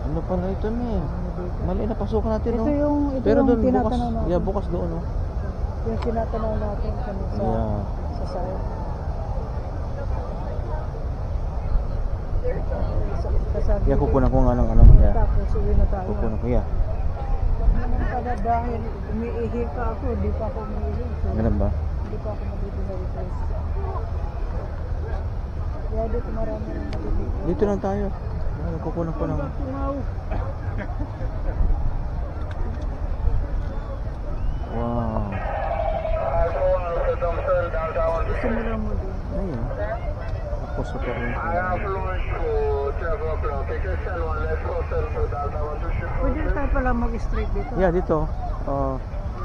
Ano pala ito, men? Mali na pasukan natin, no? Ito Pero yung doon bukas. tinatanaw natin. Yeah, bukas doon, no? Yung tinatanaw natin sa side. Yeah, kukunan ko nga ng ano. Yeah. Tapos uwi na tayo. Kukunan ko, yeah. Naman pala dahil umiihi pa ako, di pa ako umiihi. So, Ganun ba? hindi pa ako mabibigay ito. Kaya dito marami rin mabibigay. Dito lang tayo. Kukunan ko ng... Wow. Simula mo din. Ayun. Tapos sa karin. Pwede tayo pala mag-straight dito. Yeah, dito.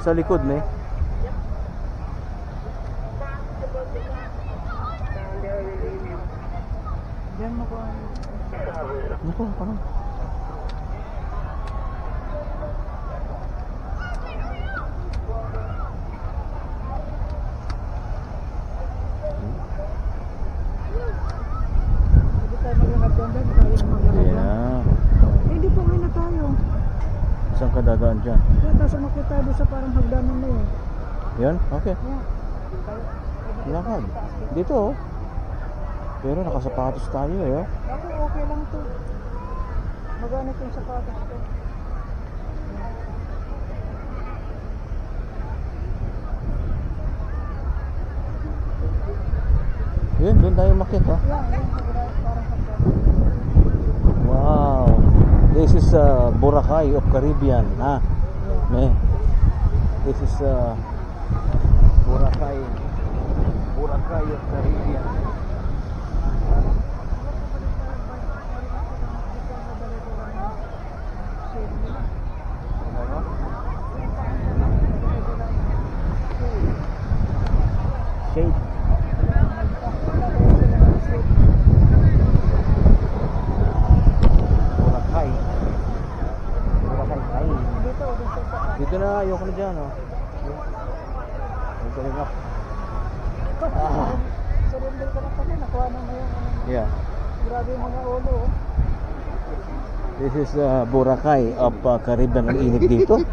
Sa likod, may. Diyan mo ko ang... Naku, parang. Hindi tayo maglakad dyan. Tayo maglakad dyan. Yeah. Hindi pa uwi na tayo. Saan ka dadaan dyan? Kaya tapos umakit tayo doon sa parang hagdanan na yun. Yan? Okay. Yeah. Lakad. Dito, oh. Pero nakasapatos tayo, eh, oh. Ako okay lang to. Maganit yung sapatos ko. Yun, doon tayo makit, ha? Yeah, parang hagdanan. Wow. This is Boracay of Caribbean, ha? May. This is Boracay of Caribbean. Shade. Boracay. Boracay. Dito na, ayoko na dyan, oh. Dito rin ako. Surrender ka na kami, nakuha na yung Yeah. grabe yung mga ulo. This is Boracay of Caribbean. Ang init dito.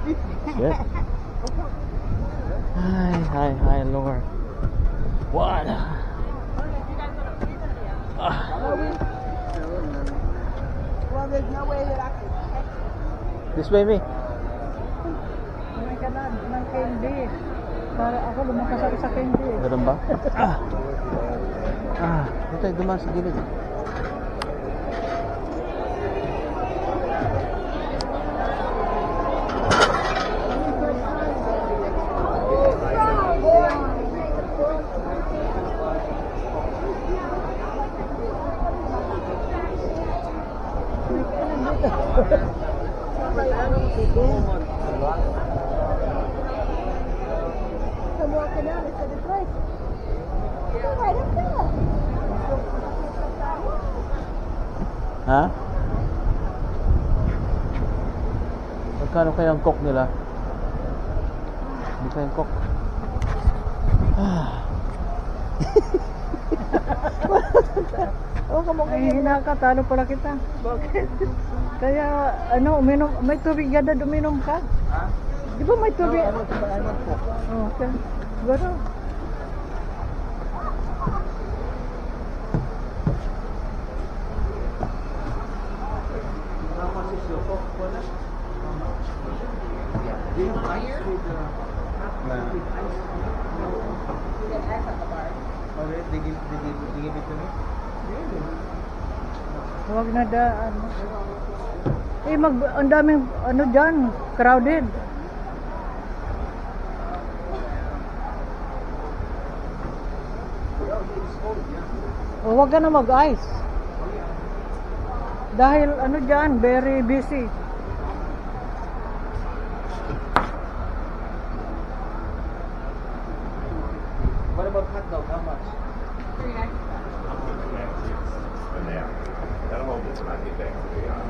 Yes. Hi, Lord. What? Well, there's no way that I can. This way, me. May ka na, ng candy. Para ako lumakas ako sa candy. Meron ba? Ito ay dumaan sa gilid. I'm walking out, it's a good place. You're right up there. Ha? Magkano kaya ang coke nila? Hindi kayang coke. Ay, hinakatalo pala kita. Bakit? Kaya, uminom, may tubig gada, uminom ka? Ha? Di ba may tubig? Ano po? Oh, okay. Siguro. Huwag na daan. Ang daming, dyan, crowded. Huwag ka na mag-ice. Dahil, dyan, very busy. What about hot dog? How much?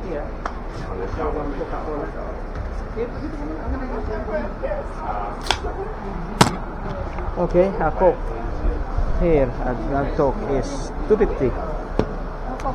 Yeah. Coca-Cola. Okay, a Coke. Here at Coke is $2.50.